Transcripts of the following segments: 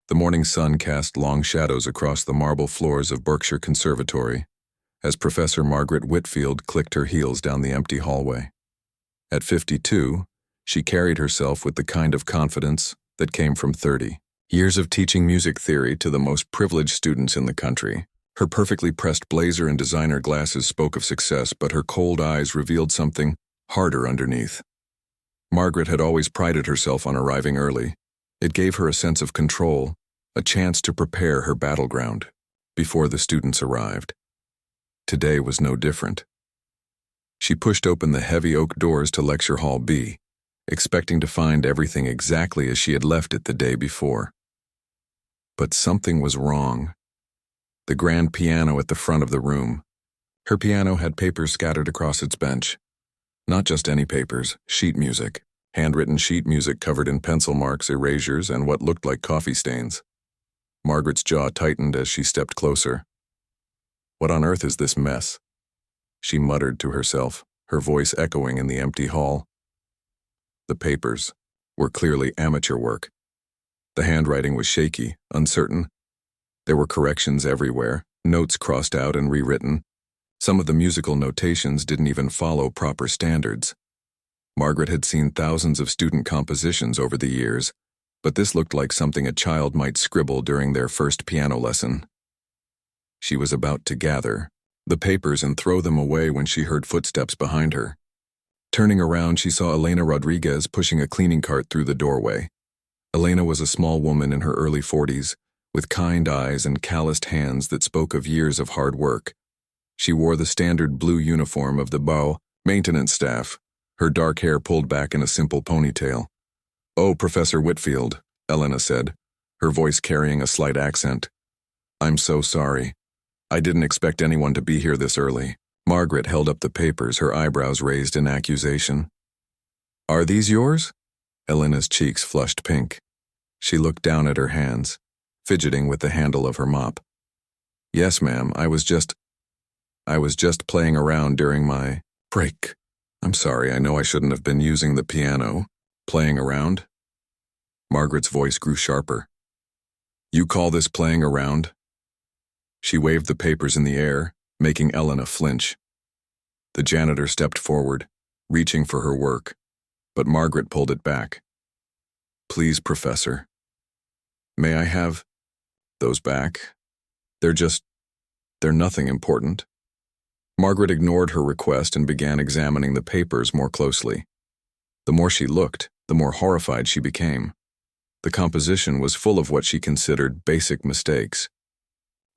The morning sun cast long shadows across the marble floors of Berkshire Conservatory as Professor Margaret Whitfield clicked her heels down the empty hallway. At 52, she carried herself with the kind of confidence that came from 30 years of teaching music theory to the most privileged students in the country. Her perfectly pressed blazer and designer glasses spoke of success, but her cold eyes revealed something harder underneath. Margaret had always prided herself on arriving early. It gave her a sense of control, a chance to prepare her battleground before the students arrived. Today was no different. She pushed open the heavy oak doors to Lecture Hall B, expecting to find everything exactly as she had left it the day before. But something was wrong. The grand piano at the front of the room. Her piano had papers scattered across its bench. Not just any papers, sheet music. Handwritten sheet music covered in pencil marks, erasures, and what looked like coffee stains. Margaret's jaw tightened as she stepped closer. "What on earth is this mess?" she muttered to herself, her voice echoing in the empty hall. The papers were clearly amateur work. The handwriting was shaky, uncertain. There were corrections everywhere, notes crossed out and rewritten. Some of the musical notations didn't even follow proper standards. Margaret had seen thousands of student compositions over the years, but this looked like something a child might scribble during their first piano lesson. She was about to gather the papers and throw them away when she heard footsteps behind her. Turning around, she saw Elena Rodriguez pushing a cleaning cart through the doorway. Elena was a small woman in her early 40s, with kind eyes and calloused hands that spoke of years of hard work. She wore the standard blue uniform of the BAO maintenance staff, her dark hair pulled back in a simple ponytail. "Oh, Professor Whitfield," Elena said, her voice carrying a slight accent. "I'm so sorry. I didn't expect anyone to be here this early." Margaret held up the papers, her eyebrows raised in accusation. "Are these yours?" Elena's cheeks flushed pink. She looked down at her hands, fidgeting with the handle of her mop. "Yes, ma'am, I was just playing around during my break. I'm sorry, I know I shouldn't have been using the piano. Playing around?" Margaret's voice grew sharper. "You call this playing around?" She waved the papers in the air, making Elena flinch. The janitor stepped forward, reaching for her work, but Margaret pulled it back. "Please, Professor. May I have those back? They're nothing important." Margaret ignored her request and began examining the papers more closely. The more she looked, the more horrified she became. The composition was full of what she considered basic mistakes.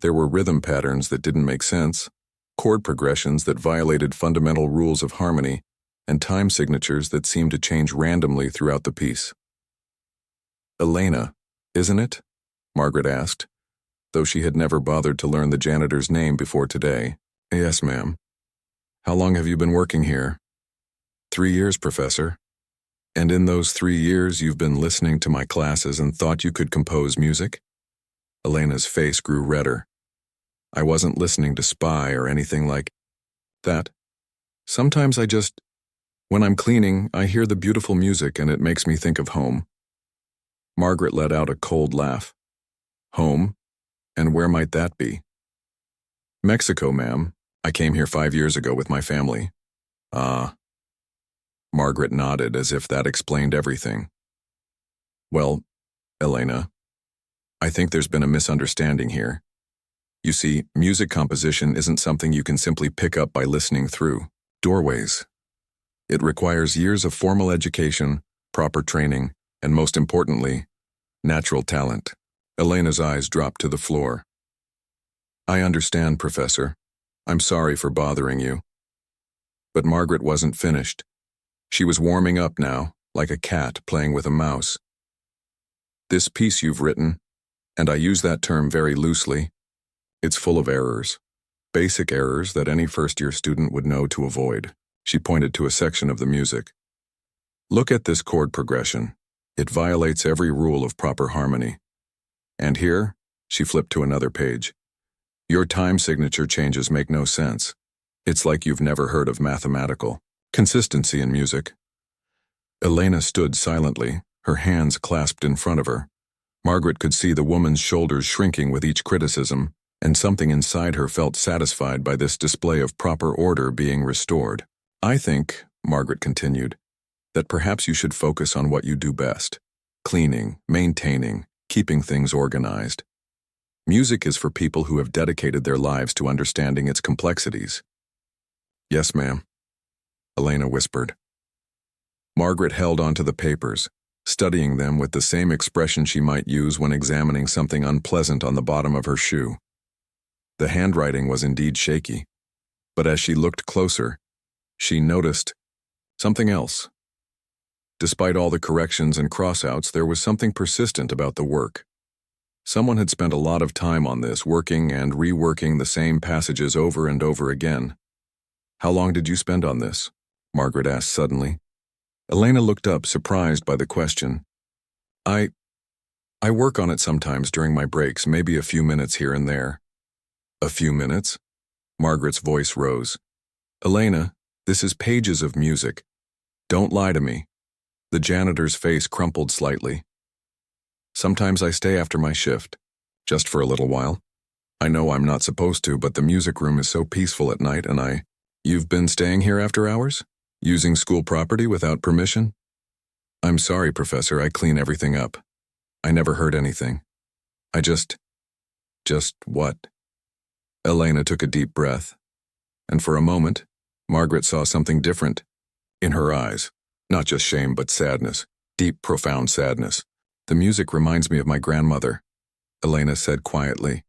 There were rhythm patterns that didn't make sense, chord progressions that violated fundamental rules of harmony, and time signatures that seemed to change randomly throughout the piece. "Elena, isn't it?" Margaret asked, though she had never bothered to learn the janitor's name before today. "Yes, ma'am." "How long have you been working here?" 3 years, Professor. "And in those 3 years you've been listening to my classes and thought you could compose music?" Elena's face grew redder. "I wasn't listening to Spy or anything like that. Sometimes when I'm cleaning, I hear the beautiful music and it makes me think of home." Margaret let out a cold laugh. "Home? And where might that be?" "Mexico, ma'am. I came here 5 years ago with my family." "Ah." Margaret nodded as if that explained everything. "Well, Elena, I think there's been a misunderstanding here. You see, music composition isn't something you can simply pick up by listening through doorways. It requires years of formal education, proper training, and most importantly, natural talent." Elena's eyes dropped to the floor. "I understand, Professor. I'm sorry for bothering you." But Margaret wasn't finished. She was warming up now, like a cat playing with a mouse. "This piece you've written, and I use that term very loosely, it's full of errors. Basic errors that any first-year student would know to avoid." She pointed to a section of the music. "Look at this chord progression. It violates every rule of proper harmony. And here," she flipped to another page, "your time signature changes make no sense. It's like you've never heard of mathematical consistency in music." Elena stood silently, her hands clasped in front of her. Margaret could see the woman's shoulders shrinking with each criticism, and something inside her felt satisfied by this display of proper order being restored. "I think," Margaret continued, "that perhaps you should focus on what you do best. Cleaning, maintaining, keeping things organized. Music is for people who have dedicated their lives to understanding its complexities." "Yes, ma'am," Elena whispered. Margaret held onto the papers, studying them with the same expression she might use when examining something unpleasant on the bottom of her shoe. The handwriting was indeed shaky, but as she looked closer, she noticed something else. Despite all the corrections and crossouts, there was something persistent about the work. Someone had spent a lot of time on this, working and reworking the same passages over and over again. "How long did you spend on this?" Margaret asked suddenly. Elena looked up, surprised by the question. I work on it sometimes during my breaks, maybe a few minutes here and there." "A few minutes?" Margaret's voice rose. "Elena, this is pages of music. Don't lie to me." The janitor's face crumpled slightly. "Sometimes I stay after my shift, just for a little while. I know I'm not supposed to, but the music room is so peaceful at night, and You've been staying here after hours? Using school property without permission?" "I'm sorry, Professor, I clean everything up. I never heard anything. I just what?" Elena took a deep breath, and for a moment, Margaret saw something different in her eyes. Not just shame, but sadness, deep, profound sadness. "The music reminds me of my grandmother," Elena said quietly.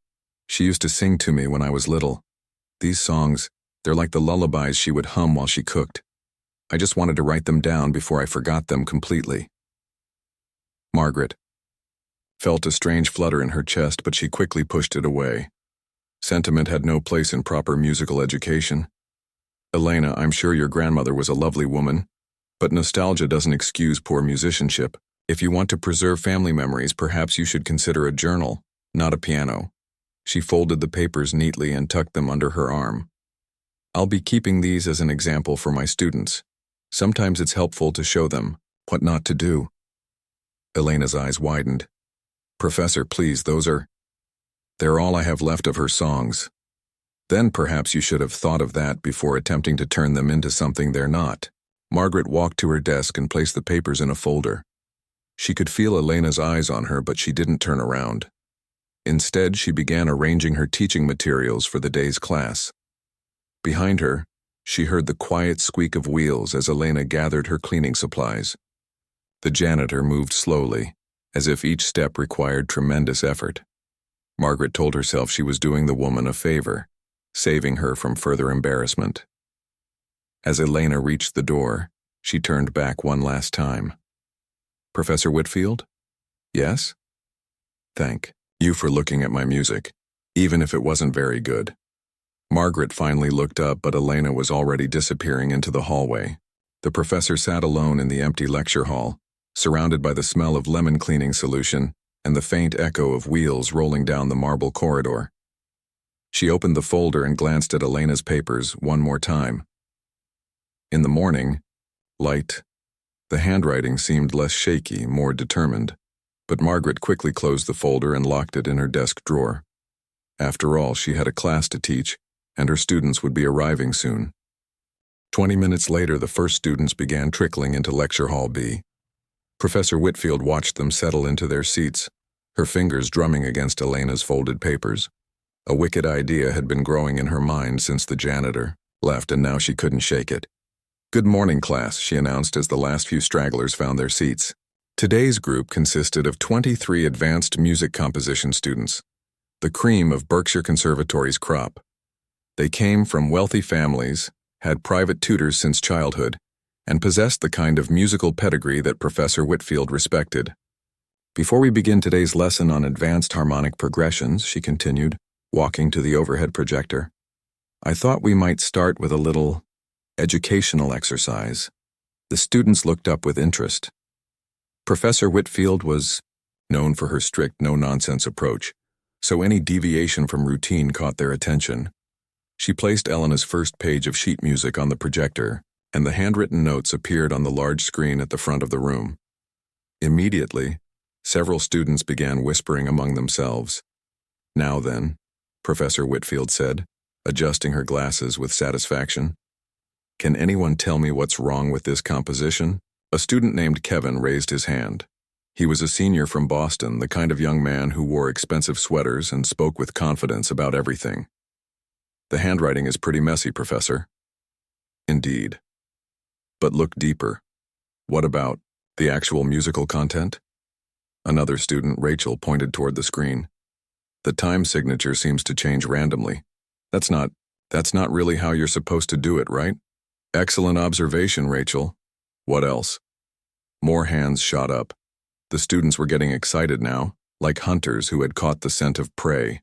"She used to sing to me when I was little. These songs, they're like the lullabies she would hum while she cooked. I just wanted to write them down before I forgot them completely." Margaret felt a strange flutter in her chest, but she quickly pushed it away. Sentiment had no place in proper musical education. "Elena, I'm sure your grandmother was a lovely woman, but nostalgia doesn't excuse poor musicianship. If you want to preserve family memories, perhaps you should consider a journal, not a piano." She folded the papers neatly and tucked them under her arm. "I'll be keeping these as an example for my students. Sometimes it's helpful to show them what not to do." Elena's eyes widened. "Professor, please, they're all I have left of her songs." "Then perhaps you should have thought of that before attempting to turn them into something they're not." Margaret walked to her desk and placed the papers in a folder. She could feel Elena's eyes on her, but she didn't turn around. Instead, she began arranging her teaching materials for the day's class. Behind her, she heard the quiet squeak of wheels as Elena gathered her cleaning supplies. The janitor moved slowly, as if each step required tremendous effort. Margaret told herself she was doing the woman a favor, saving her from further embarrassment. As Elena reached the door, she turned back one last time. "Professor Whitfield?" "Yes?" "Thank you for looking at my music, even if it wasn't very good." Margaret finally looked up, but Elena was already disappearing into the hallway. The professor sat alone in the empty lecture hall, surrounded by the smell of lemon cleaning solution and the faint echo of wheels rolling down the marble corridor. She opened the folder and glanced at Elena's papers one more time. In the morning, light, the handwriting seemed less shaky, more determined, but Margaret quickly closed the folder and locked it in her desk drawer. After all, she had a class to teach, and her students would be arriving soon. 20 minutes later, the first students began trickling into Lecture Hall B. Professor Whitfield watched them settle into their seats, her fingers drumming against Elena's folded papers. A wicked idea had been growing in her mind since the janitor left, and now she couldn't shake it. "Good morning, class," she announced as the last few stragglers found their seats. Today's group consisted of 23 advanced music composition students, the cream of Berkshire Conservatory's crop. They came from wealthy families, had private tutors since childhood, and possessed the kind of musical pedigree that Professor Whitfield respected. "Before we begin today's lesson on advanced harmonic progressions," she continued, walking to the overhead projector, "I thought we might start with a little educational exercise." The students looked up with interest. Professor Whitfield was known for her strict, no-nonsense approach, so any deviation from routine caught their attention. She placed Elena's first page of sheet music on the projector, and the handwritten notes appeared on the large screen at the front of the room. Immediately, Several students began whispering among themselves. "Now then," Professor Whitfield said, adjusting her glasses with satisfaction. "Can anyone tell me what's wrong with this composition?" A student named Kevin raised his hand. He was a senior from Boston, the kind of young man who wore expensive sweaters and spoke with confidence about everything. "The handwriting is pretty messy, Professor." "Indeed. But look deeper. What about the actual musical content?" Another student, Rachel, pointed toward the screen. "The time signature seems to change randomly. That's not really how you're supposed to do it, right?" "Excellent observation, Rachel. What else?" More hands shot up. The students were getting excited now, like hunters who had caught the scent of prey.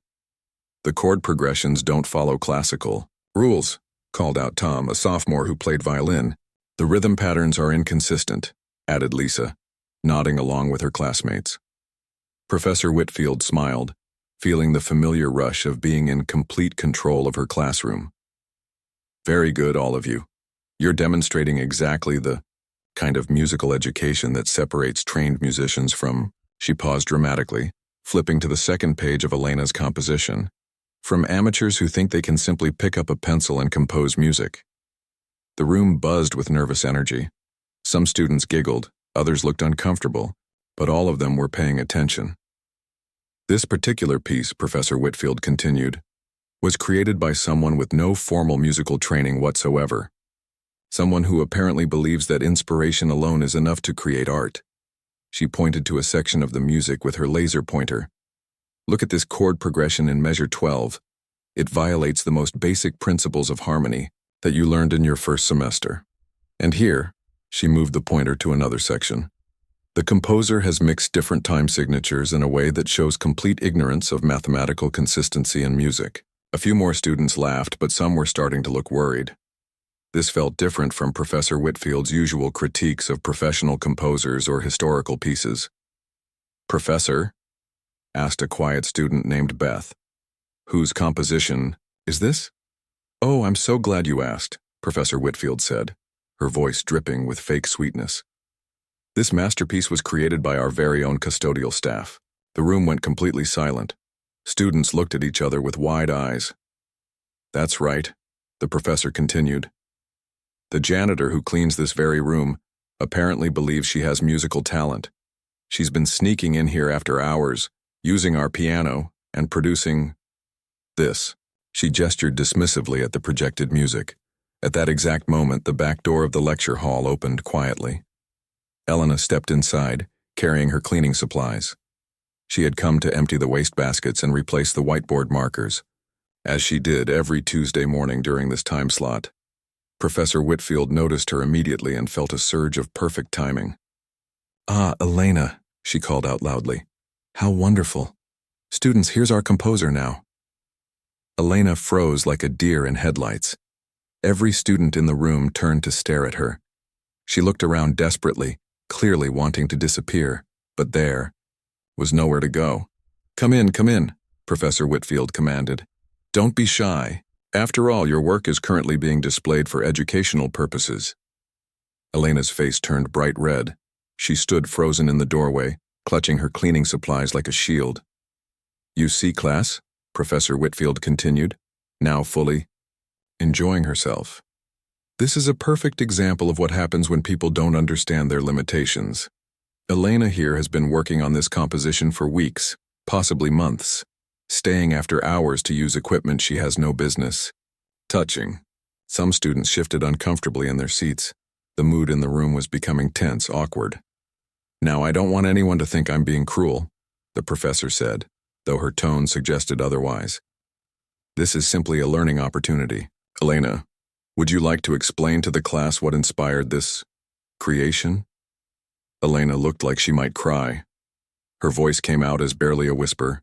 "The chord progressions don't follow classical rules," called out Tom, a sophomore who played violin. "The rhythm patterns are inconsistent," added Lisa, nodding along with her classmates. Professor Whitfield smiled, feeling the familiar rush of being in complete control of her classroom. "Very good, all of you. You're demonstrating exactly the kind of musical education that separates trained musicians from—" She paused dramatically, flipping to the second page of Elena's composition. "From amateurs who think they can simply pick up a pencil and compose music." The room buzzed with nervous energy. Some students giggled, others looked uncomfortable, but all of them were paying attention. "This particular piece," Professor Whitfield continued, "was created by someone with no formal musical training whatsoever. Someone who apparently believes that inspiration alone is enough to create art." She pointed to a section of the music with her laser pointer. "Look at this chord progression in measure 12. It violates the most basic principles of harmony that you learned in your first semester. And here," she moved the pointer to another section, "the composer has mixed different time signatures in a way that shows complete ignorance of mathematical consistency in music." A few more students laughed, but some were starting to look worried. This felt different from Professor Whitfield's usual critiques of professional composers or historical pieces. "Professor?" asked a quiet student named Beth. "Whose composition is this?" "Oh, I'm so glad you asked," Professor Whitfield said, her voice dripping with fake sweetness. "This masterpiece was created by our very own custodial staff." The room went completely silent. Students looked at each other with wide eyes. "That's right," the professor continued. "The janitor who cleans this very room apparently believes she has musical talent. She's been sneaking in here after hours, using our piano, and producing this." She gestured dismissively at the projected music. At that exact moment, the back door of the lecture hall opened quietly. Elena stepped inside, carrying her cleaning supplies. She had come to empty the wastebaskets and replace the whiteboard markers, as she did every Tuesday morning during this time slot. Professor Whitfield noticed her immediately and felt a surge of perfect timing. "Ah, Elena," she called out loudly. "How wonderful. Students, here's our composer now." Elena froze like a deer in headlights. Every student in the room turned to stare at her. She looked around desperately, clearly wanting to disappear, but there was nowhere to go. Come in," Professor Whitfield commanded. "Don't be shy. After all, your work is currently being displayed for educational purposes." Elena's face turned bright red. She stood frozen in the doorway, clutching her cleaning supplies like a shield. "You see, class," Professor Whitfield continued, now fully enjoying herself. "This is a perfect example of what happens when people don't understand their limitations. Elena here has been working on this composition for weeks, possibly months, staying after hours to use equipment she has no business touching." Some students shifted uncomfortably in their seats. The mood in the room was becoming tense, awkward. "Now, I don't want anyone to think I'm being cruel," the professor said, though her tone suggested otherwise. "This is simply a learning opportunity. Elena, would you like to explain to the class what inspired this creation?" Elena looked like she might cry. Her voice came out as barely a whisper.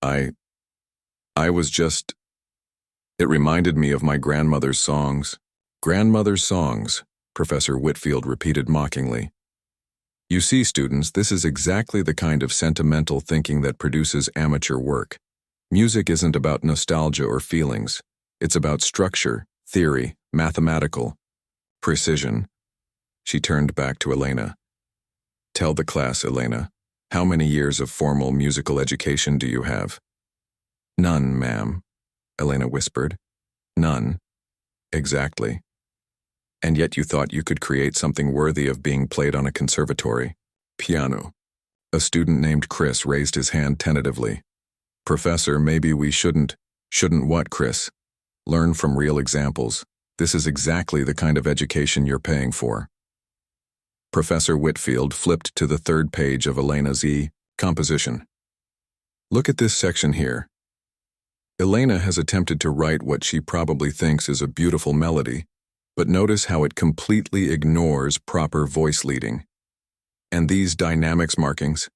I was just... It reminded me of my grandmother's songs." "Grandmother's songs," Professor Whitfield repeated mockingly. "You see, students, this is exactly the kind of sentimental thinking that produces amateur work. Music isn't about nostalgia or feelings. It's about structure, theory, mathematical precision." She turned back to Elena. "Tell the class, Elena, How many years of formal musical education do you have? None, ma'am, Elena whispered. None. Exactly. And yet you thought you could create something worthy of being played on a conservatory. Piano. A student named Chris raised his hand tentatively. Professor, maybe we shouldn't. Shouldn't what, Chris? Learn from real examples. This is exactly the kind of education you're paying for. Professor Whitfield flipped to the third page of Elena's composition. Look at this section here. Elena has attempted to write what she probably thinks is a beautiful melody, but notice how it completely ignores proper voice leading. And these dynamics markings,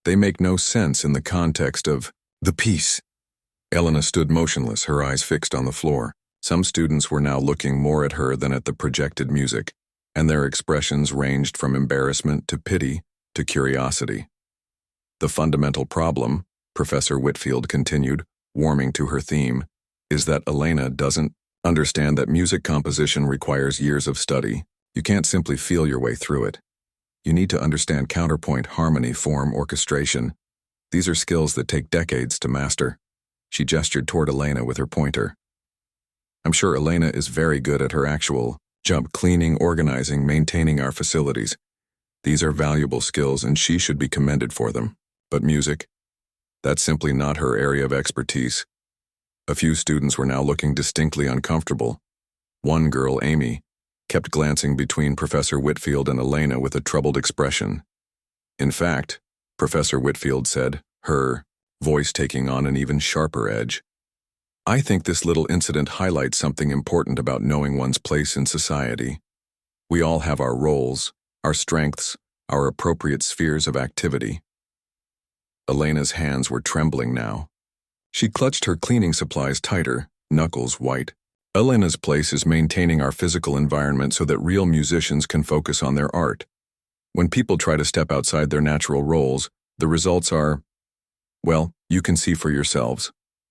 they make no sense in the context of the piece. Elena stood motionless, her eyes fixed on the floor. Some students were now looking more at her than at the projected music, and their expressions ranged from embarrassment to pity to curiosity. The fundamental problem, Professor Whitfield continued, warming to her theme, is that Elena doesn't understand that music composition requires years of study. You can't simply feel your way through it. You need to understand counterpoint, harmony, form, orchestration. These are skills that take decades to master. She gestured toward Elena with her pointer. I'm sure Elena is very good at her actual job, cleaning, organizing, maintaining our facilities. These are valuable skills and she should be commended for them. But music? That's simply not her area of expertise. A few students were now looking distinctly uncomfortable. One girl, Amy, kept glancing between Professor Whitfield and Elena with a troubled expression. In fact, Professor Whitfield said, her voice taking on an even sharper edge, I think this little incident highlights something important about knowing one's place in society. We all have our roles, our strengths, our appropriate spheres of activity. Elena's hands were trembling now. She clutched her cleaning supplies tighter, knuckles white. Elena's place is maintaining our physical environment so that real musicians can focus on their art. When people try to step outside their natural roles, the results are, well, you can see for yourselves.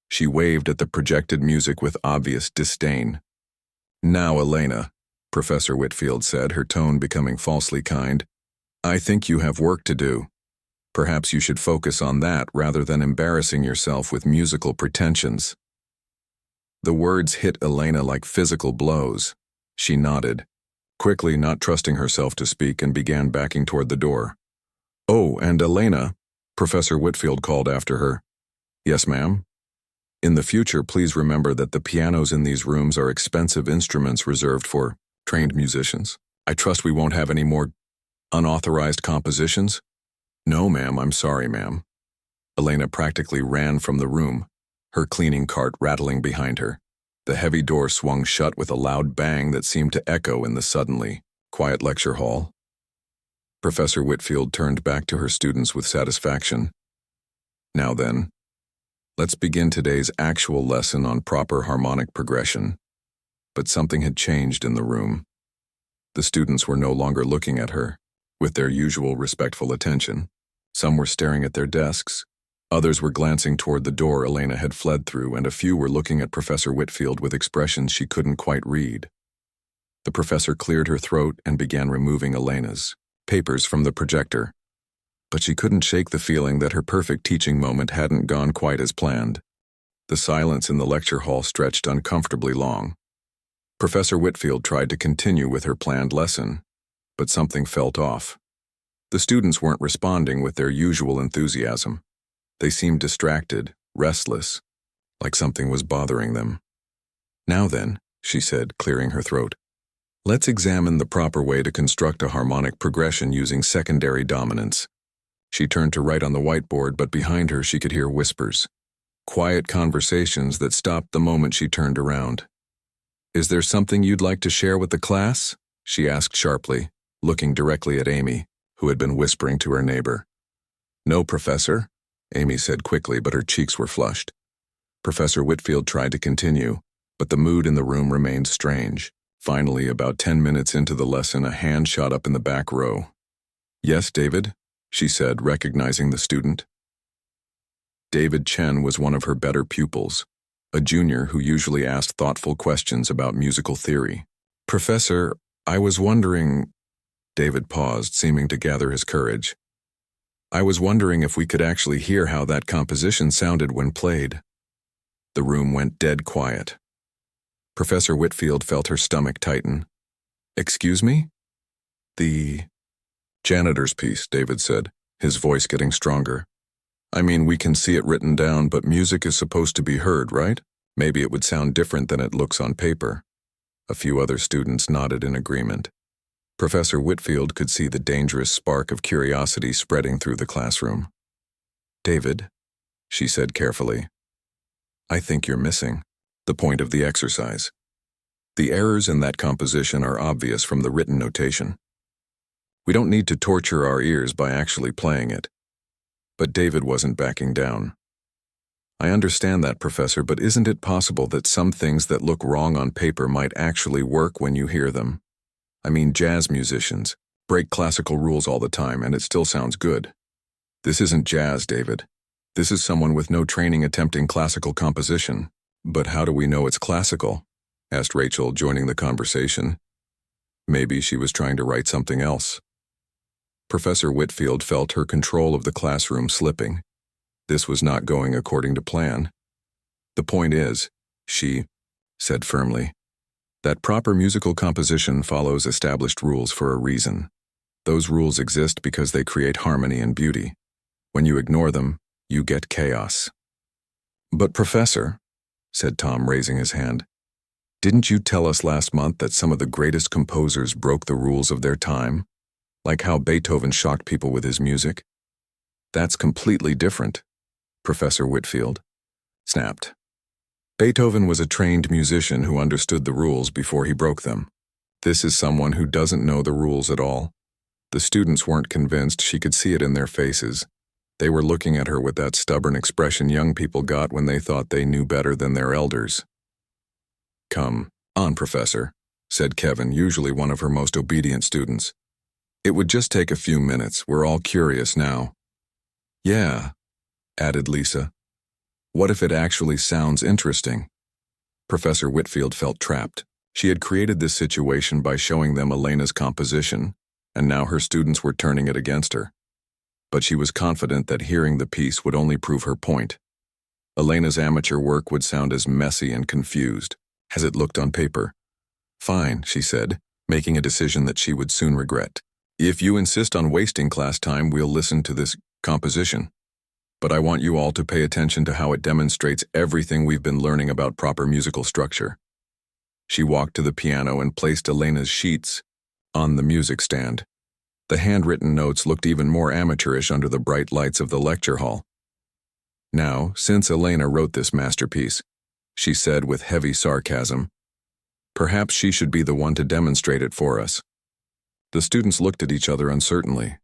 She waved at the projected music with obvious disdain. Now, Elena, Professor Whitfield said, her tone becoming falsely kind, I think you have work to do. Perhaps you should focus on that rather than embarrassing yourself with musical pretensions. The words hit Elena like physical blows. She nodded, quickly not trusting herself to speak, and began backing toward the door. Oh, and Elena, Professor Whitfield called after her. Yes, ma'am? In the future, please remember that the pianos in these rooms are expensive instruments reserved for trained musicians. I trust we won't have any more unauthorized compositions? No, ma'am, I'm sorry, ma'am. Elena practically ran from the room, her cleaning cart rattling behind her. The heavy door swung shut with a loud bang that seemed to echo in the suddenly quiet lecture hall. Professor Whitfield turned back to her students with satisfaction. Now then, let's begin today's actual lesson on proper harmonic progression. But something had changed in the room. The students were no longer looking at her with their usual respectful attention. Some were staring at their desks. Others were glancing toward the door Elena had fled through, and a few were looking at Professor Whitfield with expressions she couldn't quite read. The professor cleared her throat and began removing Elena's papers from the projector. But she couldn't shake the feeling that her perfect teaching moment hadn't gone quite as planned. The silence in the lecture hall stretched uncomfortably long. Professor Whitfield tried to continue with her planned lesson, but something felt off. The students weren't responding with their usual enthusiasm. They seemed distracted, restless, like something was bothering them. Now then, she said, clearing her throat, let's examine the proper way to construct a harmonic progression using secondary dominants. She turned to write on the whiteboard, but behind her she could hear whispers, quiet conversations that stopped the moment she turned around. Is there something you'd like to share with the class? She asked sharply, looking directly at Amy, who had been whispering to her neighbor. No, Professor, Amy said quickly, but her cheeks were flushed. Professor Whitfield tried to continue, but the mood in the room remained strange. Finally, about 10 minutes into the lesson, a hand shot up in the back row. Yes, David, she said, recognizing the student. David Chen was one of her better pupils, a junior who usually asked thoughtful questions about musical theory. Professor, I was wondering... David paused, seeming to gather his courage. I was wondering if we could actually hear how that composition sounded when played. The room went dead quiet. Professor Whitfield felt her stomach tighten. Excuse me? The janitor's piece, David said, his voice getting stronger. I mean, we can see it written down, but music is supposed to be heard, right? Maybe it would sound different than it looks on paper. A few other students nodded in agreement. Professor Whitfield could see the dangerous spark of curiosity spreading through the classroom. David, she said carefully, I think you're missing the point of the exercise. The errors in that composition are obvious from the written notation. We don't need to torture our ears by actually playing it. But David wasn't backing down. I understand that, Professor, but isn't it possible that some things that look wrong on paper might actually work when you hear them? I mean, jazz musicians break classical rules all the time, and it still sounds good. This isn't jazz, David. This is someone with no training attempting classical composition. But how do we know it's classical? Asked Rachel, joining the conversation. Maybe she was trying to write something else. Professor Whitfield felt her control of the classroom slipping. This was not going according to plan. The point is, she said firmly, that proper musical composition follows established rules for a reason. Those rules exist because they create harmony and beauty. When you ignore them, you get chaos. But Professor, said Tom, raising his hand, didn't you tell us last month that some of the greatest composers broke the rules of their time? Like how Beethoven shocked people with his music? That's completely different, Professor Whitfield snapped. Beethoven was a trained musician who understood the rules before he broke them. This is someone who doesn't know the rules at all. The students weren't convinced. She could see it in their faces. They were looking at her with that stubborn expression young people got when they thought they knew better than their elders. Come on, Professor, said Kevin, usually one of her most obedient students. It would just take a few minutes. We're all curious now. Yeah, added Lisa. What if it actually sounds interesting? Professor Whitfield felt trapped. She had created this situation by showing them Elena's composition, and now her students were turning it against her. But she was confident that hearing the piece would only prove her point. Elena's amateur work would sound as messy and confused as it looked on paper. Fine, she said, making a decision that she would soon regret. If you insist on wasting class time, we'll listen to this composition. But I want you all to pay attention to how it demonstrates everything we've been learning about proper musical structure. She walked to the piano and placed Elena's sheets on the music stand. The handwritten notes looked even more amateurish under the bright lights of the lecture hall. Now, since Elena wrote this masterpiece, she said with heavy sarcasm, perhaps she should be the one to demonstrate it for us. The students looked at each other uncertainly.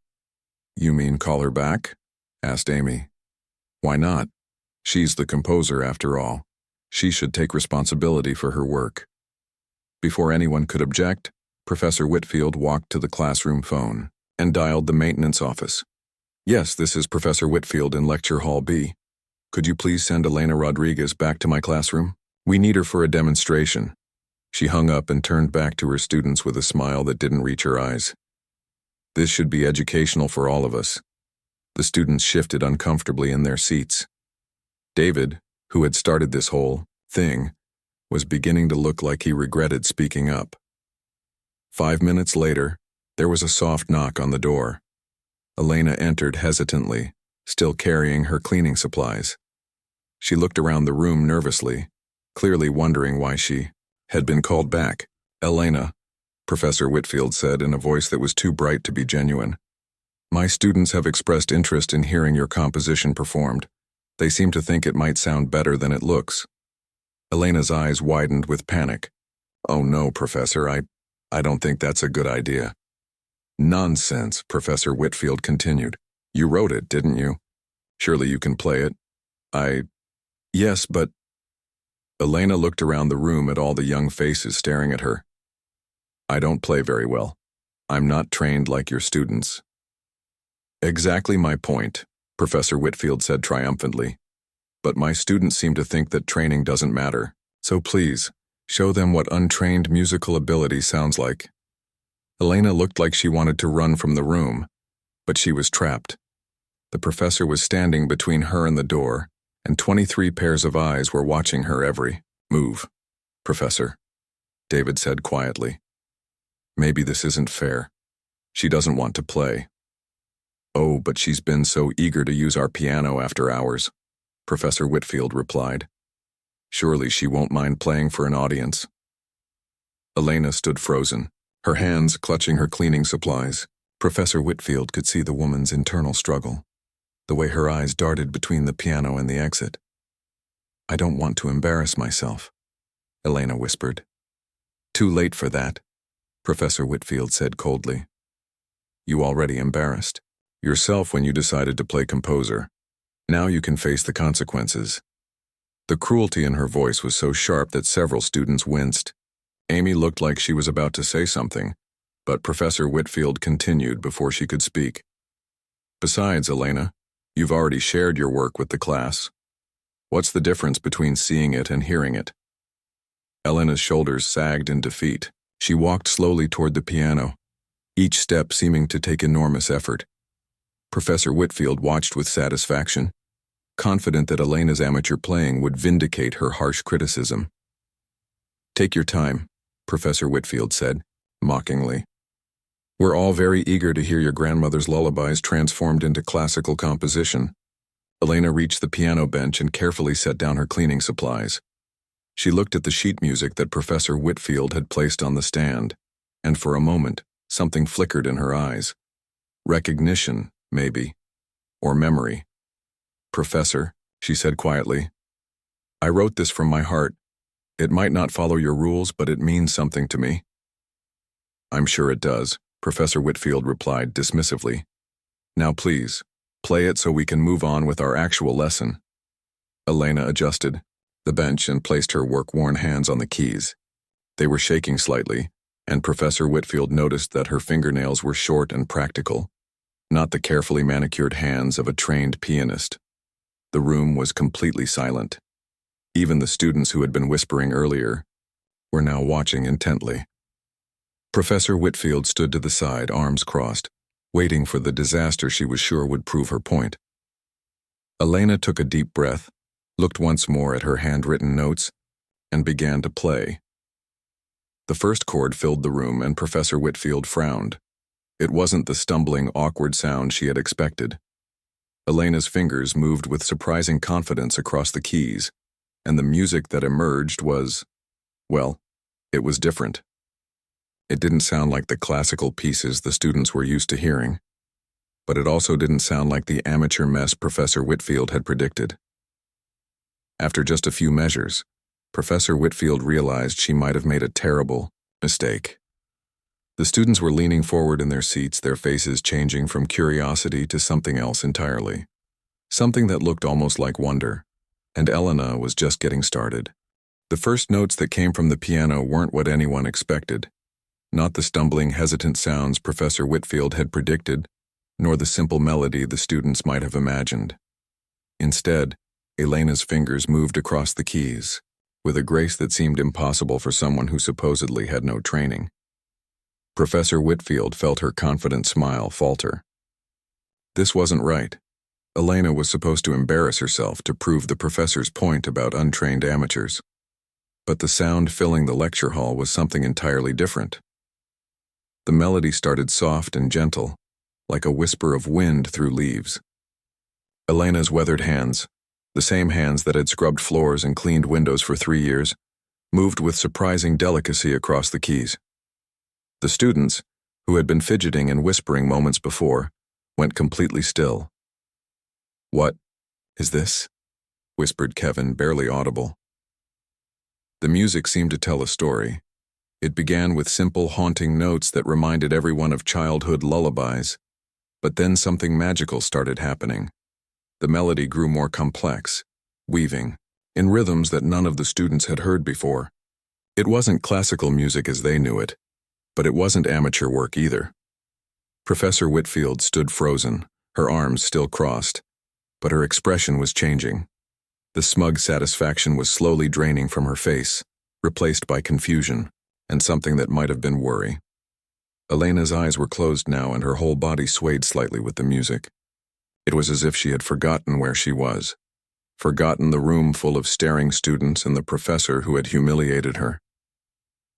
You mean call her back? Asked Amy. Why not? She's the composer after all. She should take responsibility for her work. Before anyone could object, Professor Whitfield walked to the classroom phone and dialed the maintenance office. Yes, this is Professor Whitfield in Lecture Hall B. Could you please send Elena Rodriguez back to my classroom? We need her for a demonstration. She hung up and turned back to her students with a smile that didn't reach her eyes. This should be educational for all of us. The students shifted uncomfortably in their seats. David, who had started this whole thing, was beginning to look like he regretted speaking up. 5 minutes later, there was a soft knock on the door. Elena entered hesitantly, still carrying her cleaning supplies. She looked around the room nervously, clearly wondering why she had been called back. Elena, Professor Whitfield said in a voice that was too bright to be genuine. My students have expressed interest in hearing your composition performed. They seem to think it might sound better than it looks. Elena's eyes widened with panic. Oh no, Professor, I don't think that's a good idea. Nonsense, Professor Whitfield continued. You wrote it, didn't you? Surely you can play it. Yes, but... Elena looked around the room at all the young faces staring at her. I don't play very well. I'm not trained like your students. Exactly my point, Professor Whitfield said triumphantly. But my students seem to think that training doesn't matter. So please, show them what untrained musical ability sounds like. Elena looked like she wanted to run from the room, but she was trapped. The professor was standing between her and the door, and 23 pairs of eyes were watching her every move. "Professor," David said quietly, "maybe this isn't fair. She doesn't want to play." "Oh, but she's been so eager to use our piano after hours," Professor Whitfield replied. "Surely she won't mind playing for an audience." Elena stood frozen, her hands clutching her cleaning supplies. Professor Whitfield could see the woman's internal struggle, the way her eyes darted between the piano and the exit. "I don't want to embarrass myself," Elena whispered. "Too late for that," Professor Whitfield said coldly. "You already embarrassed yourself when you decided to play composer. Now you can face the consequences." The cruelty in her voice was so sharp that several students winced. Amy looked like she was about to say something, but Professor Whitfield continued before she could speak. "Besides, Elena, you've already shared your work with the class. What's the difference between seeing it and hearing it?" Elena's shoulders sagged in defeat. She walked slowly toward the piano, each step seeming to take enormous effort. Professor Whitfield watched with satisfaction, confident that Elena's amateur playing would vindicate her harsh criticism. "Take your time," Professor Whitfield said, mockingly. "We're all very eager to hear your grandmother's lullabies transformed into classical composition." Elena reached the piano bench and carefully set down her cleaning supplies. She looked at the sheet music that Professor Whitfield had placed on the stand, and for a moment, something flickered in her eyes. Recognition, maybe, or memory. "Professor," she said quietly, "I wrote this from my heart. It might not follow your rules, but it means something to me." "I'm sure it does," Professor Whitfield replied dismissively. "Now please, play it so we can move on with our actual lesson." Elena adjusted the bench and placed her work-worn hands on the keys. They were shaking slightly, and Professor Whitfield noticed that her fingernails were short and practical, not the carefully manicured hands of a trained pianist. The room was completely silent. Even the students who had been whispering earlier were now watching intently. Professor Whitfield stood to the side, arms crossed, waiting for the disaster she was sure would prove her point. Elena took a deep breath, looked once more at her handwritten notes, and began to play. The first chord filled the room, and Professor Whitfield frowned. It wasn't the stumbling, awkward sound she had expected. Elena's fingers moved with surprising confidence across the keys, and the music that emerged was, well, it was different. It didn't sound like the classical pieces the students were used to hearing, but it also didn't sound like the amateur mess Professor Whitfield had predicted. After just a few measures, Professor Whitfield realized she might have made a terrible mistake. The students were leaning forward in their seats, their faces changing from curiosity to something else entirely. Something that looked almost like wonder, and Elena was just getting started. The first notes that came from the piano weren't what anyone expected. Not the stumbling, hesitant sounds Professor Whitfield had predicted, nor the simple melody the students might have imagined. Instead, Elena's fingers moved across the keys, with a grace that seemed impossible for someone who supposedly had no training. Professor Whitfield felt her confident smile falter. This wasn't right. Elena was supposed to embarrass herself to prove the professor's point about untrained amateurs. But the sound filling the lecture hall was something entirely different. The melody started soft and gentle, like a whisper of wind through leaves. Elena's weathered hands, the same hands that had scrubbed floors and cleaned windows for 3 years, moved with surprising delicacy across the keys. The students, who had been fidgeting and whispering moments before, went completely still. "What is this?" whispered Kevin, barely audible. The music seemed to tell a story. It began with simple, haunting notes that reminded everyone of childhood lullabies. But then something magical started happening. The melody grew more complex, weaving, in rhythms that none of the students had heard before. It wasn't classical music as they knew it, but it wasn't amateur work either. Professor Whitfield stood frozen, her arms still crossed, but her expression was changing. The smug satisfaction was slowly draining from her face, replaced by confusion, and something that might have been worry. Elena's eyes were closed now, and her whole body swayed slightly with the music. It was as if she had forgotten where she was, forgotten the room full of staring students and the professor who had humiliated her.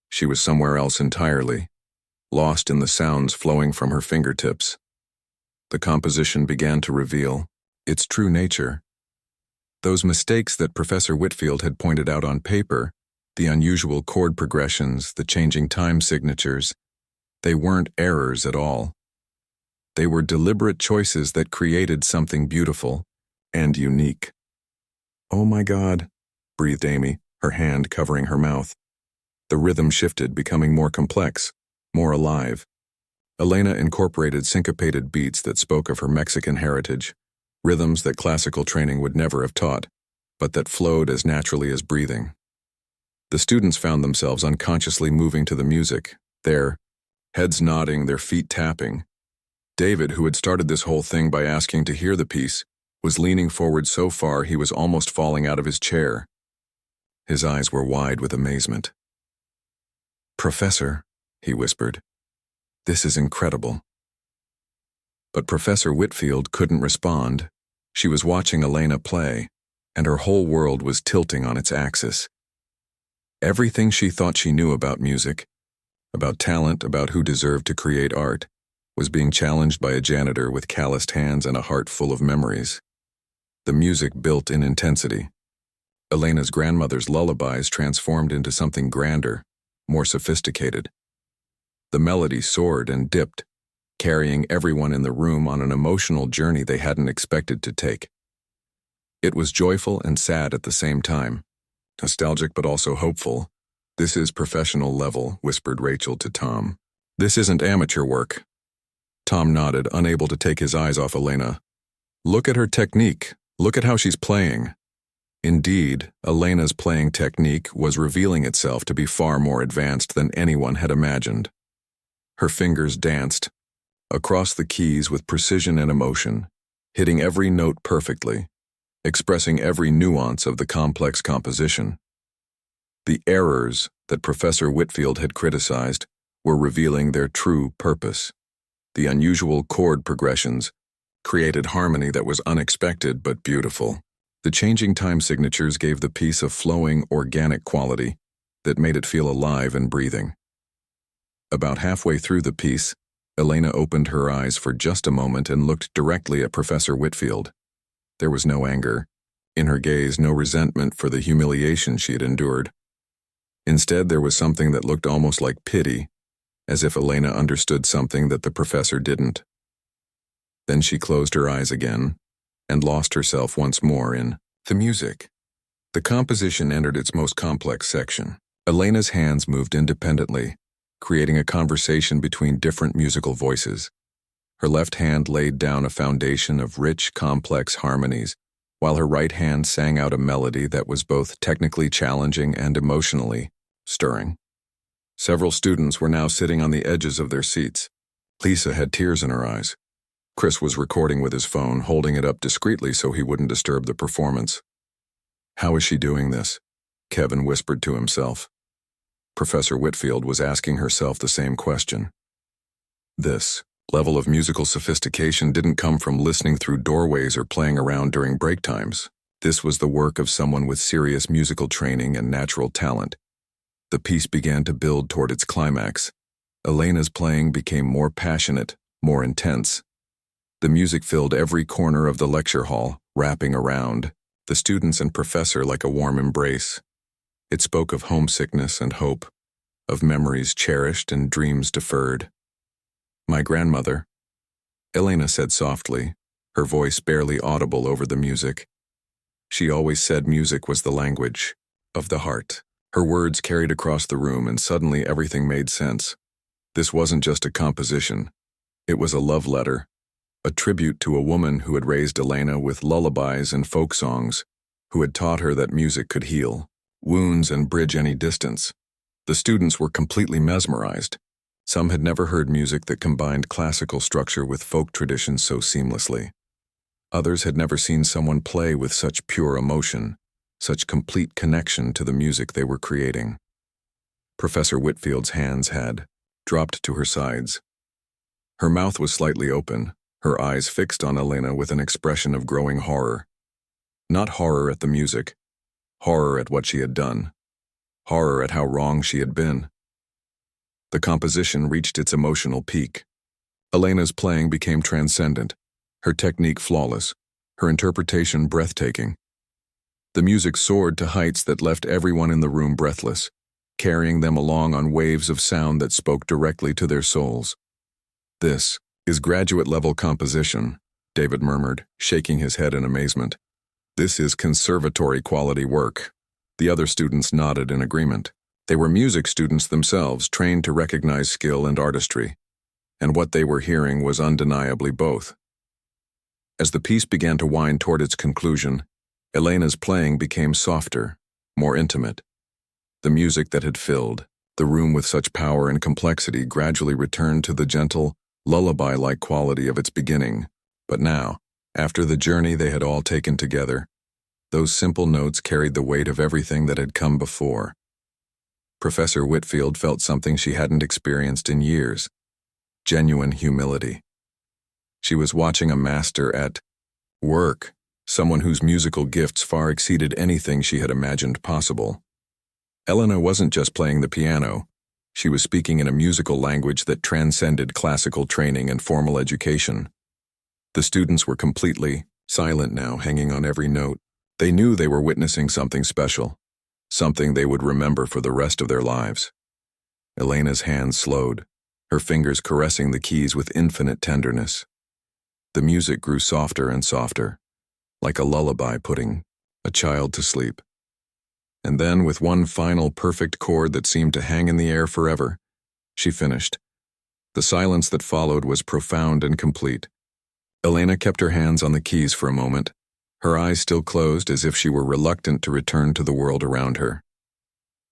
She was somewhere else entirely, lost in the sounds flowing from her fingertips. The composition began to reveal its true nature. Those mistakes that Professor Whitfield had pointed out on paper, the unusual chord progressions, the changing time signatures, they weren't errors at all. They were deliberate choices that created something beautiful and unique. "Oh my God," breathed Amy, her hand covering her mouth. The rhythm shifted, becoming more complex, more alive. Elena incorporated syncopated beats that spoke of her Mexican heritage, rhythms that classical training would never have taught, but that flowed as naturally as breathing. The students found themselves unconsciously moving to the music, their heads nodding, their feet tapping. David, who had started this whole thing by asking to hear the piece, was leaning forward so far he was almost falling out of his chair. His eyes were wide with amazement. "Professor," he whispered, "this is incredible." But Professor Whitfield couldn't respond. She was watching Elena play, and her whole world was tilting on its axis. Everything she thought she knew about music, about talent, about who deserved to create art, was being challenged by a janitor with calloused hands and a heart full of memories. The music built in intensity. Elena's grandmother's lullabies transformed into something grander, more sophisticated. The melody soared and dipped, carrying everyone in the room on an emotional journey they hadn't expected to take. It was joyful and sad at the same time, nostalgic but also hopeful. "This is professional level," whispered Rachel to Tom. "This isn't amateur work." Tom nodded, unable to take his eyes off Elena. "Look at her technique. Look at how she's playing." Indeed, Elena's playing technique was revealing itself to be far more advanced than anyone had imagined. Her fingers danced across the keys with precision and emotion, hitting every note perfectly, expressing every nuance of the complex composition. The errors that Professor Whitfield had criticized were revealing their true purpose. The unusual chord progressions created harmony that was unexpected but beautiful. The changing time signatures gave the piece a flowing, organic quality that made it feel alive and breathing. About halfway through the piece, Elena opened her eyes for just a moment and looked directly at Professor Whitfield. There was no anger. In her gaze, no resentment for the humiliation she had endured. Instead, there was something that looked almost like pity, as if Elena understood something that the professor didn't. Then she closed her eyes again and lost herself once more in the music. The composition entered its most complex section. Elena's hands moved independently, creating a conversation between different musical voices. Her left hand laid down a foundation of rich, complex harmonies, while her right hand sang out a melody that was both technically challenging and emotionally stirring. Several students were now sitting on the edges of their seats. Lisa had tears in her eyes. Chris was recording with his phone, holding it up discreetly so he wouldn't disturb the performance. "How is she doing this?" Kevin whispered to himself. Professor Whitfield was asking herself the same question. This level of musical sophistication didn't come from listening through doorways or playing around during break times. This was the work of someone with serious musical training and natural talent. The piece began to build toward its climax. Elena's playing became more passionate, more intense. The music filled every corner of the lecture hall, wrapping around the students and professor like a warm embrace. It spoke of homesickness and hope, of memories cherished and dreams deferred. "My grandmother," Elena said softly, her voice barely audible over the music. "She always said music was the language of the heart." Her words carried across the room, and suddenly everything made sense. This wasn't just a composition. It was a love letter, a tribute to a woman who had raised Elena with lullabies and folk songs, who had taught her that music could heal wounds and bridge any distance. The students were completely mesmerized. Some had never heard music that combined classical structure with folk traditions so seamlessly. Others had never seen someone play with such pure emotion, such complete connection to the music they were creating. Professor Whitfield's hands had dropped to her sides. Her mouth was slightly open, her eyes fixed on Elena with an expression of growing horror. Not horror at the music, horror at what she had done, horror at how wrong she had been. The composition reached its emotional peak. Elena's playing became transcendent, her technique flawless, her interpretation breathtaking. The music soared to heights that left everyone in the room breathless, carrying them along on waves of sound that spoke directly to their souls. "This is graduate-level composition," David murmured, shaking his head in amazement. "This is conservatory-quality work." The other students nodded in agreement. They were music students themselves, trained to recognize skill and artistry, and what they were hearing was undeniably both. As the piece began to wind toward its conclusion, Elena's playing became softer, more intimate. The music that had filled the room with such power and complexity gradually returned to the gentle, lullaby-like quality of its beginning. But now, after the journey they had all taken together, those simple notes carried the weight of everything that had come before. Professor Whitfield felt something she hadn't experienced in years: genuine humility. She was watching a master at work, someone whose musical gifts far exceeded anything she had imagined possible. Elena wasn't just playing the piano. She was speaking in a musical language that transcended classical training and formal education. The students were completely silent now, hanging on every note. They knew they were witnessing something special, something they would remember for the rest of their lives. Elena's hands slowed, her fingers caressing the keys with infinite tenderness. The music grew softer and softer, like a lullaby putting a child to sleep. And then, with one final perfect chord that seemed to hang in the air forever, she finished. The silence that followed was profound and complete. Elena kept her hands on the keys for a moment, her eyes still closed as if she were reluctant to return to the world around her.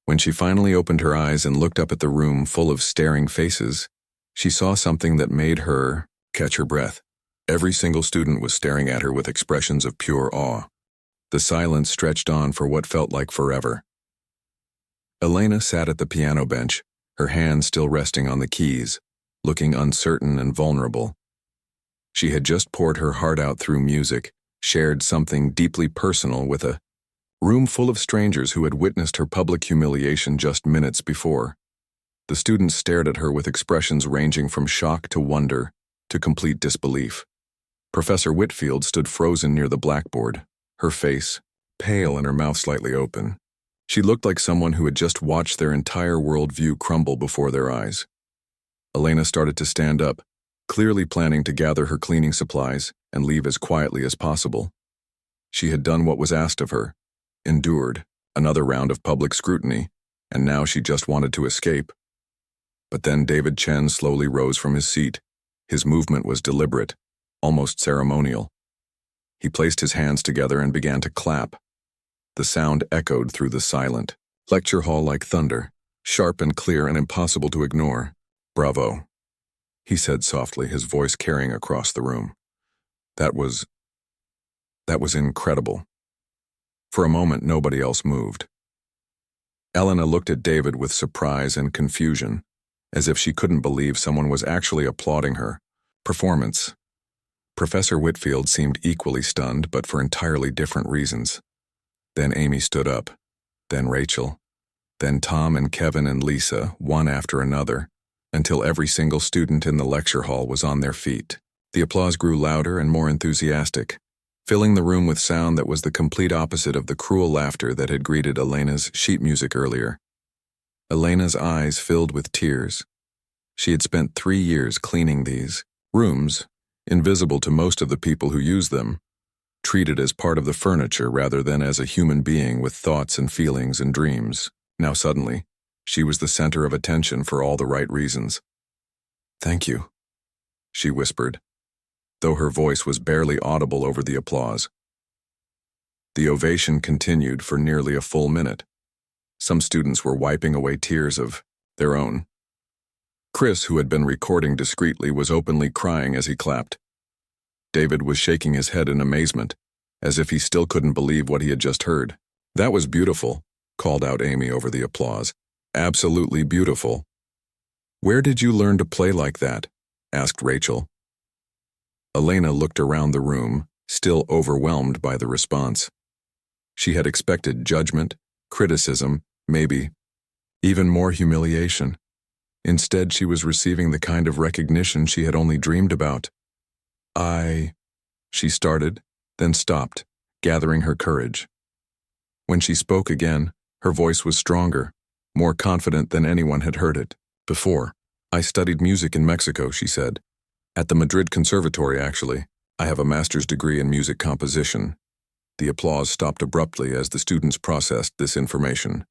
When she finally opened her eyes and looked up at the room full of staring faces, she saw something that made her catch her breath. Every single student was staring at her with expressions of pure awe. The silence stretched on for what felt like forever. Elena sat at the piano bench, her hands still resting on the keys, looking uncertain and vulnerable. She had just poured her heart out through music, shared something deeply personal with a room full of strangers who had witnessed her public humiliation just minutes before. The students stared at her with expressions ranging from shock to wonder to complete disbelief. Professor Whitfield stood frozen near the blackboard, her face pale and her mouth slightly open. She looked like someone who had just watched their entire worldview crumble before their eyes. Elena started to stand up, clearly planning to gather her cleaning supplies and leave as quietly as possible. She had done what was asked of her, endured another round of public scrutiny, and now she just wanted to escape. But then David Chen slowly rose from his seat. His movement was deliberate, almost ceremonial. He placed his hands together and began to clap. The sound echoed through the silent lecture hall like thunder, sharp and clear and impossible to ignore. "Bravo," he said softly, his voice carrying across the room. That was incredible." For a moment, nobody else moved. Elena looked at David with surprise and confusion, as if she couldn't believe someone was actually applauding her performance. Professor Whitfield seemed equally stunned, but for entirely different reasons. Then Amy stood up, then Rachel, then Tom and Kevin and Lisa, one after another, until every single student in the lecture hall was on their feet. The applause grew louder and more enthusiastic, filling the room with sound that was the complete opposite of the cruel laughter that had greeted Elena's sheet music earlier. Elena's eyes filled with tears. She had spent 3 years cleaning these rooms, invisible to most of the people who used them, treated as part of the furniture rather than as a human being with thoughts and feelings and dreams. Now suddenly, she was the center of attention for all the right reasons. "Thank you," she whispered, though her voice was barely audible over the applause. The ovation continued for nearly a full minute. Some students were wiping away tears of their own. Chris, who had been recording discreetly, was openly crying as he clapped. David was shaking his head in amazement, as if he still couldn't believe what he had just heard. "That was beautiful," called out Amy over the applause. "Absolutely beautiful." "Where did you learn to play like that?" asked Rachel. Elena looked around the room, still overwhelmed by the response. She had expected judgment, criticism, maybe even more humiliation. Instead, she was receiving the kind of recognition she had only dreamed about. She started, then stopped, gathering her courage. When she spoke again, her voice was stronger, more confident than anyone had heard it before. I studied music in Mexico, she said. At the Madrid Conservatory, actually. I have a master's degree in music composition. The applause stopped abruptly as the students processed this information.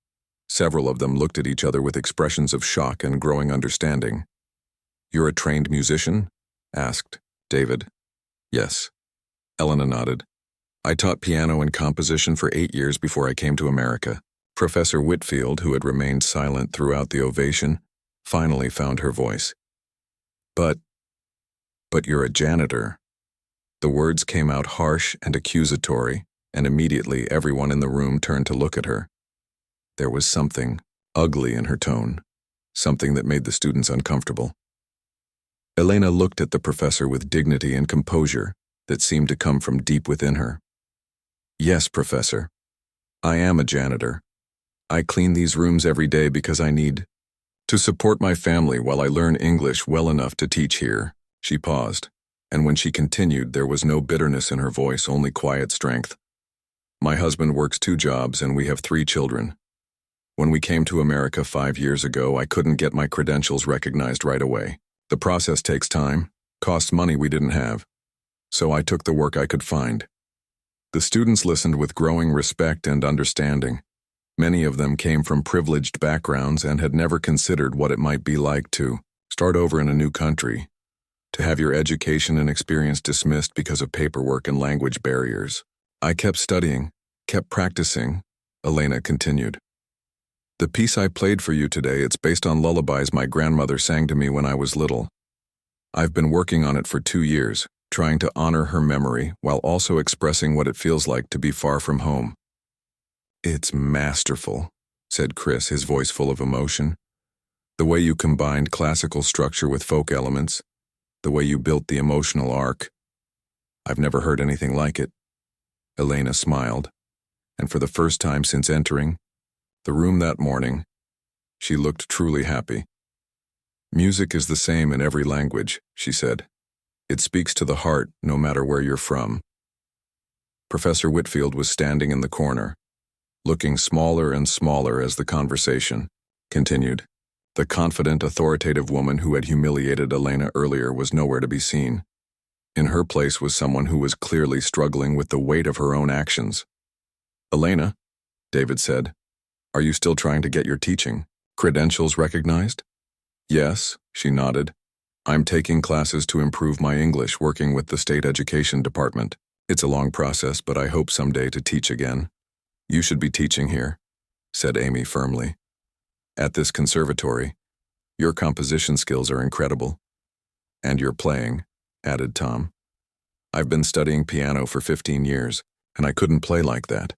Several of them looked at each other with expressions of shock and growing understanding. "You're a trained musician?" asked David. "Yes." Elena nodded. "I taught piano and composition for 8 years before I came to America." Professor Whitfield, who had remained silent throughout the ovation, finally found her voice. But you're a janitor." The words came out harsh and accusatory, and immediately everyone in the room turned to look at her. There was something ugly in her tone, something that made the students uncomfortable. Elena looked at the professor with dignity and composure that seemed to come from deep within her. "Yes, Professor. I am a janitor. I clean these rooms every day because I need to support my family while I learn English well enough to teach here." She paused, and when she continued, there was no bitterness in her voice, only quiet strength. "My husband works 2 jobs and we have 3 children. When we came to America 5 years ago, I couldn't get my credentials recognized right away. The process takes time, costs money we didn't have. So I took the work I could find." The students listened with growing respect and understanding. Many of them came from privileged backgrounds and had never considered what it might be like to start over in a new country, to have your education and experience dismissed because of paperwork and language barriers. "I kept studying, kept practicing," Elena continued. "The piece I played for you today, it's based on lullabies my grandmother sang to me when I was little. I've been working on it for 2 years, trying to honor her memory while also expressing what it feels like to be far from home." "It's masterful," said Chris, his voice full of emotion. "The way you combined classical structure with folk elements, the way you built the emotional arc. I've never heard anything like it." Elena smiled, and for the first time since entering the room that morning, she looked truly happy. "Music is the same in every language," she said. "It speaks to the heart, no matter where you're from." Professor Whitfield was standing in the corner, looking smaller and smaller as the conversation continued. The confident, authoritative woman who had humiliated Elena earlier was nowhere to be seen. In her place was someone who was clearly struggling with the weight of her own actions. "Elena," David said, "are you still trying to get your teaching credentials recognized?" "Yes," she nodded. "I'm taking classes to improve my English working with the state education department. It's a long process, but I hope someday to teach again." "You should be teaching here," said Amy firmly. "At this conservatory. Your composition skills are incredible." "And your playing," added Tom. "I've been studying piano for 15 years, and I couldn't play like that."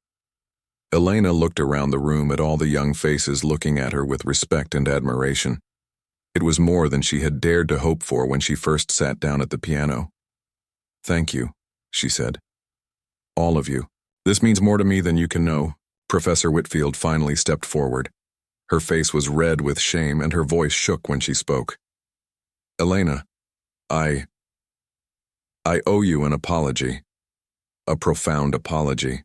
Elena looked around the room at all the young faces looking at her with respect and admiration. It was more than she had dared to hope for when she first sat down at the piano. "Thank you," she said. "All of you. This means more to me than you can know." Professor Whitfield finally stepped forward. Her face was red with shame and her voice shook when she spoke. "Elena, I owe you an apology. A profound apology."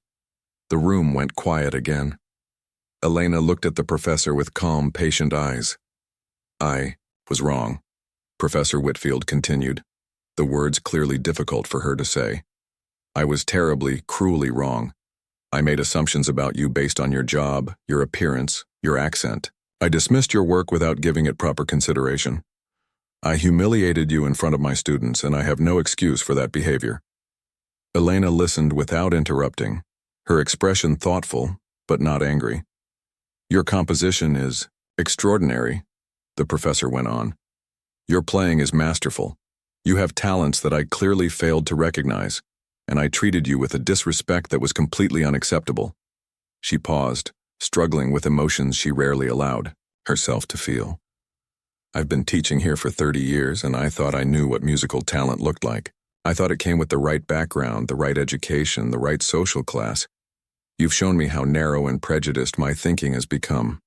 The room went quiet again. Elena looked at the professor with calm, patient eyes. "I was wrong," Professor Whitfield continued, the words clearly difficult for her to say. "I was terribly, cruelly wrong. I made assumptions about you based on your job, your appearance, your accent. I dismissed your work without giving it proper consideration. I humiliated you in front of my students, and I have no excuse for that behavior." Elena listened without interrupting, her expression thoughtful, but not angry. "Your composition is extraordinary," the professor went on. "Your playing is masterful. You have talents that I clearly failed to recognize, and I treated you with a disrespect that was completely unacceptable." She paused, struggling with emotions she rarely allowed herself to feel. "I've been teaching here for 30 years, and I thought I knew what musical talent looked like. I thought it came with the right background, the right education, the right social class. You've shown me how narrow and prejudiced my thinking has become."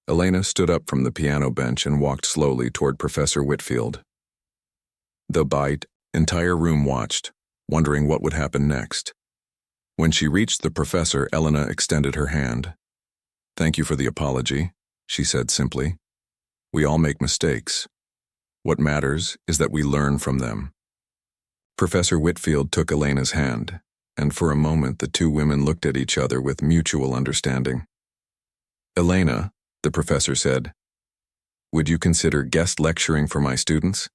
Elena stood up from the piano bench and walked slowly toward Professor Whitfield. The entire room watched, wondering what would happen next. When she reached the professor, Elena extended her hand. "Thank you for the apology," she said simply. "We all make mistakes. What matters is that we learn from them." Professor Whitfield took Elena's hand, and for a moment the two women looked at each other with mutual understanding. "Elena," the professor said, "would you consider guest lecturing for my students?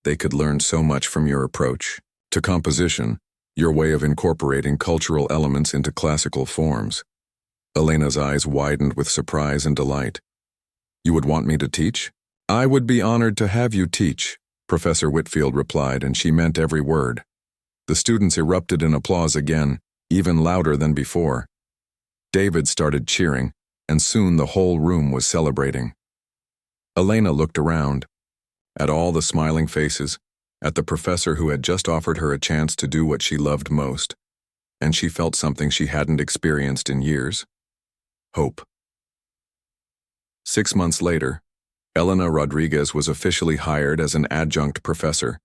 They could learn so much from your approach to composition, your way of incorporating cultural elements into classical forms." Elena's eyes widened with surprise and delight. "You would want me to teach?" "I would be honored to have you teach," Professor Whitfield replied, and she meant every word. The students erupted in applause again, even louder than before. David started cheering, and soon the whole room was celebrating. Elena looked around, at all the smiling faces, at the professor who had just offered her a chance to do what she loved most, and she felt something she hadn't experienced in years: hope. 6 months later, Elena Rodriguez was officially hired as an adjunct professor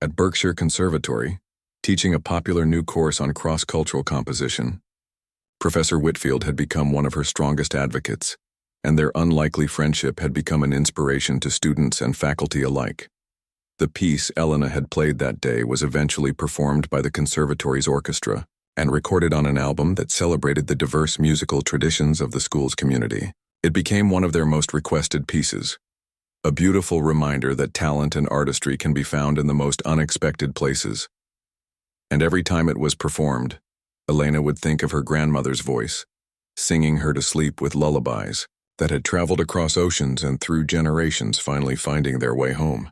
at Berkshire Conservatory, teaching a popular new course on cross-cultural composition. Professor Whitfield had become one of her strongest advocates, and their unlikely friendship had become an inspiration to students and faculty alike. The piece Elena had played that day was eventually performed by the conservatory's orchestra and recorded on an album that celebrated the diverse musical traditions of the school's community. It became one of their most requested pieces, a beautiful reminder that talent and artistry can be found in the most unexpected places. And every time it was performed, Elena would think of her grandmother's voice, singing her to sleep with lullabies that had traveled across oceans and through generations, finally finding their way home.